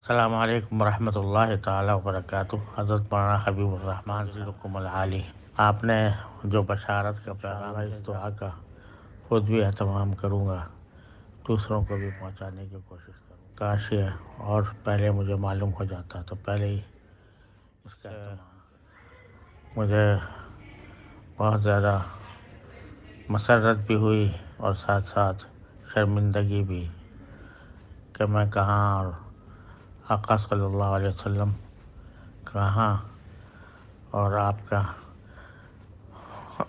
السلام علیکم ورحمۃ اللہ تعالیٰ وبرکاتہ۔ حضرت مولانا حبیب الرحمن ذلکم العالی، آپ نے جو بشارت کا پیغام ہے اس دعا کا خود بھی اہتمام کروں گا، دوسروں کو بھی پہنچانے کی کوشش کروں گا۔ کاش یہ اور پہلے مجھے معلوم ہو جاتا تو پہلے ہی اس کا اہتمام مجھے بہت زیادہ مسرت بھی ہوئی اور ساتھ ساتھ شرمندگی بھی کہ میں کہاں اور آقا صلی اللہ علیہ وسلم کہاں، اور آپ کا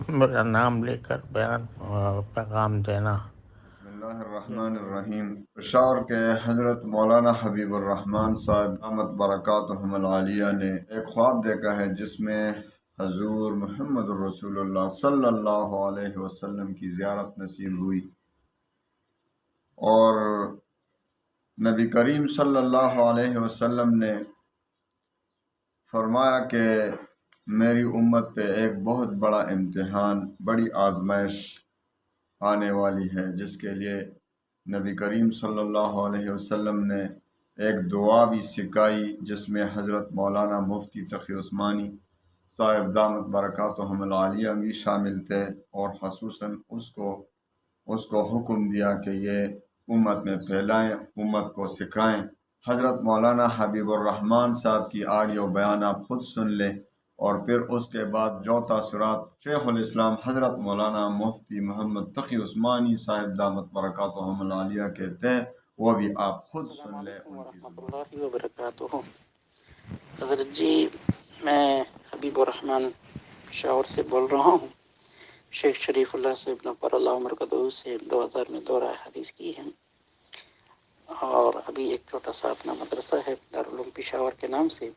میرا نام لے کر بیان اور پیغام دینا۔ بسم اللہ الرحمن الرحیم۔ پشاور کے حضرت مولانا حبیب الرحمن صاحب دامت برکاتہم العالیہ نے ایک خواب دیکھا ہے جس میں حضور محمد الرسول اللہ صلی اللہ علیہ وسلم کی زیارت نصیب ہوئی، اور نبی کریم صلی اللہ علیہ وسلم نے فرمایا کہ میری امت پہ ایک بہت بڑا امتحان، بڑی آزمائش آنے والی ہے، جس کے لیے نبی کریم صلی اللہ علیہ وسلم نے ایک دعا بھی سکھائی جس میں حضرت مولانا مفتی تقی عثمانی صاحب دامت برکاتہم العالیہ بھی شامل تھے، اور خصوصاً اس کو حکم دیا کہ یہ امت میں پھیلائیں، امت کو سکھائیں۔ حضرت مولانا حبیب الرحمن صاحب کی آڈیو بیان آپ خود سن لیں، اور پھر اس کے بعد جو تاثرات شیخ الاسلام حضرت مولانا مفتی محمد تقی عثمانی صاحب دامت برکاتہم العالیہ کہتے ہیں وہ بھی آپ خود السلام سن لیں علیکم ان کی ورحمۃ زبان۔ اللہ وبرکاتہ۔ حضرت جی، میں حبیب الرحمن پشاور سے بول رہا ہوں۔ شیخ شریف اللہ سے نور اللہ مرکزہ سے 2000 میں دورہ حدیث کی ہے، اور ابھی ایک چھوٹا سا اپنا مدرسہ ہے دارالعلوم پشاور کے نام سے۔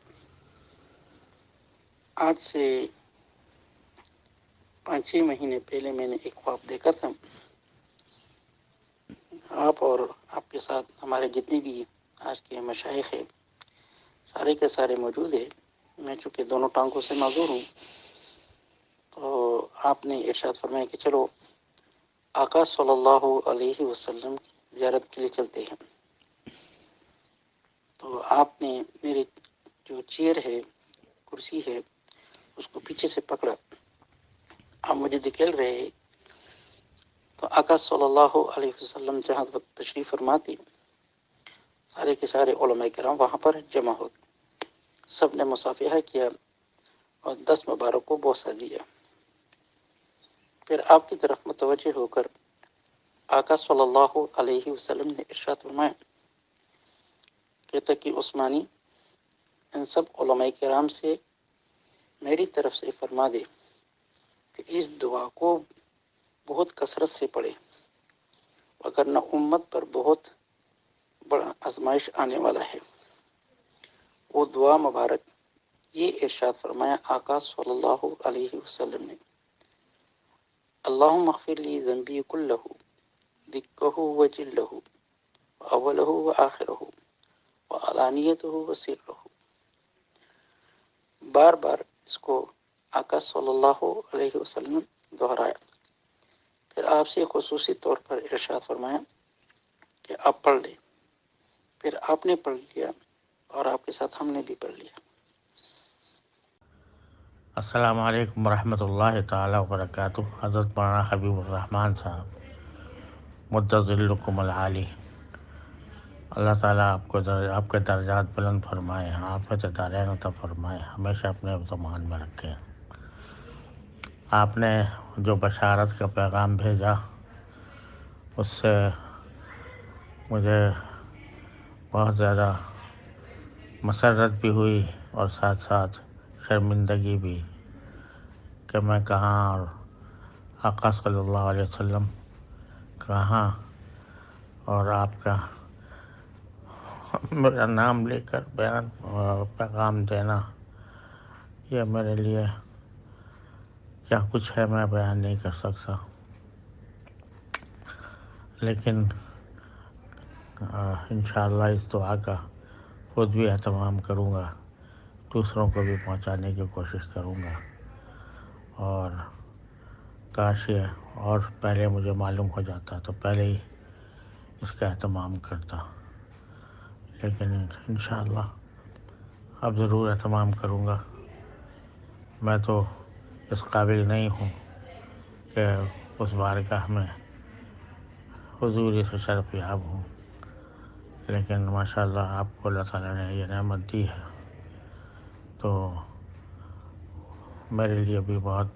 آج سے 5-6 مہینے پہلے میں نے ایک خواب دیکھا تھا۔ آپ اور آپ کے ساتھ ہمارے جتنے بھی آج کے مشائخ ہیں سارے کے سارے موجود ہیں۔ میں چونکہ دونوں ٹانگوں سے معذور ہوں، تو آپ نے ارشاد فرمایا کہ چلو آقا صلی اللہ علیہ وسلم کی زیارت کے لیے چلتے ہیں۔ تو آپ نے میری جو چیئر ہے، کرسی ہے، اس کو پیچھے سے پکڑا، آپ مجھے دکھیل رہے ہیں۔ تو آقا صلی اللہ علیہ وسلم جہاں وقت تشریف فرماتی، سارے کے سارے علماء کرام وہاں پر جمع ہو، سب نے مصافحہ کیا اور 10 مبارک کو بوسہ دیا۔ پھر آپ کی طرف متوجہ ہو کر آقا صلی اللہ علیہ وسلم نے ارشاد فرمایا کہ تقی عثمانی ان سب علماء کرام سے میری طرف سے فرما دے کہ اس دعا کو بہت کثرت سے پڑھے، وگرنہ امت پر بہت بڑا آزمائش آنے والا ہے۔ وہ دعا مبارک یہ ارشاد فرمایا آقا صلی اللہ علیہ وسلم نے: اللہم اغفر لی ذنبی کلہ دکہ و جلہ اولہ و آخرہ وعلانیتہ و سرہ۔ بار بار اس کو آقا صلی اللہ علیہ وسلم دہرایا۔ پھر آپ سے خصوصی طور پر ارشاد فرمایا کہ آپ پڑھ لیں۔ پھر آپ نے پڑھ لیا اور آپ کے ساتھ ہم نے بھی پڑھ لیا۔ السلام علیکم ورحمۃ اللہ تعالیٰ وبرکاتہ۔ حضرت مولانا حبیب الرحمن صاحب مدۃ ذلکم العالی، اللہ تعالیٰ آپ کے درجات بلند فرمائے، آفت دارین عطا فرمائے، ہمیشہ اپنے ضمان میں رکھے۔ آپ نے جو بشارت کا پیغام بھیجا اس سے مجھے بہت زیادہ مسرت بھی ہوئی اور ساتھ ساتھ شرمندگی بھی کہ میں کہاں اور آقا صلی اللہ علیہ وسلم کہاں، اور آپ کا میرا نام لے کر بیان اور پیغام دینا، یہ میرے لیے کیا کچھ ہے میں بیان نہیں کر سکتا، لیکن انشاءاللہ اس دعا کا خود بھی اہتمام کروں گا، دوسروں کو بھی پہنچانے کی کوشش کروں گا، اور کاش یہ اور پہلے مجھے معلوم ہو جاتا تو پہلے ہی اس کا اہتمام کرتا، لیکن انشاءاللہ اب ضرور اہتمام کروں گا. میں تو اس قابل نہیں ہوں کہ اس بارگاہ میں حضوری سے شرف یاب ہوں، لیکن ماشاءاللہ آپ کو اللہ تعالیٰ نے یہ نعمت دی ہے تو میرے لیے بھی بہت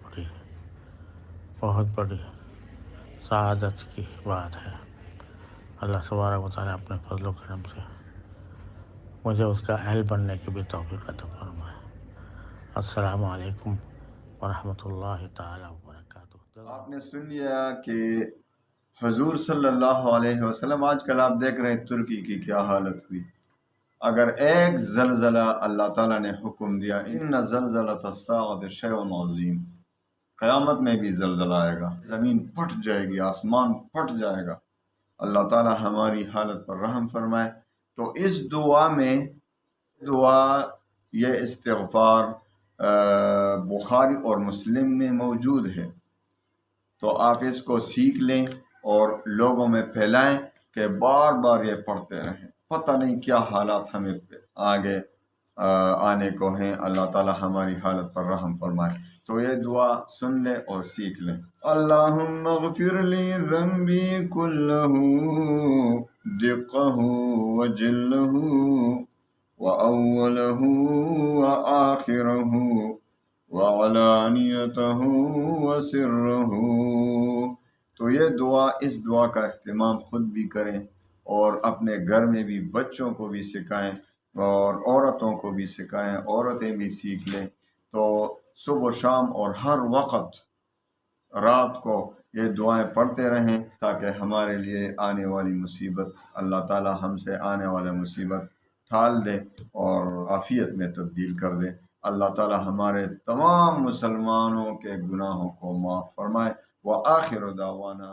بڑی سعادت کی بات ہے. اللہ تبارک و تعالیٰ اپنے فضل و کرم سے مجھے اس کا اہل بننے کی بھی توفیق عطا فرمائے. السلام علیکم ورحمۃ اللہ تعالیٰ وبرکاتہ. آپ نے سن لیا کہ حضور صلی اللہ علیہ وسلم، آج کل آپ دیکھ رہے ہیں ترکی کی کیا حالت ہوئی. اگر ایک زلزلہ اللہ تعالیٰ نے حکم دیا، ان زلزلۃ الساعۃ شیء عظیم، قیامت میں بھی زلزلہ آئے گا، زمین پھٹ جائے گی، آسمان پھٹ جائے گا. اللہ تعالیٰ ہماری حالت پر رحم فرمائے. تو اس دعا یہ استغفار بخاری اور مسلم میں موجود ہے، تو آپ اس کو سیکھ لیں اور لوگوں میں پھیلائیں کہ بار بار یہ پڑھتے رہیں. پتہ نہیں کیا حالات ہمیں آگے آنے کو ہیں. اللہ تعالیٰ ہماری حالت پر رحم فرمائے. تو یہ دعا سن لیں اور سیکھ لیں. اللہم اغفر لی ذنبی کلہ دقہ وجلہ وأولہ وآخرہ وعلانیتہ وسرہ. تو یہ دعا، اس دعا کا اہتمام خود بھی کریں اور اپنے گھر میں بھی بچوں کو بھی سکھائیں اور عورتوں کو بھی سکھائیں، عورتیں بھی سیکھ لیں. تو صبح و شام اور ہر وقت رات کو یہ دعائیں پڑھتے رہیں تاکہ ہمارے لیے آنے والی مصیبت، اللہ تعالی ہم سے آنے والا مصیبت ٹال دے اور عافیت میں تبدیل کر دے. اللہ تعالی ہمارے تمام مسلمانوں کے گناہوں کو معاف فرمائے. وآخر دعوانا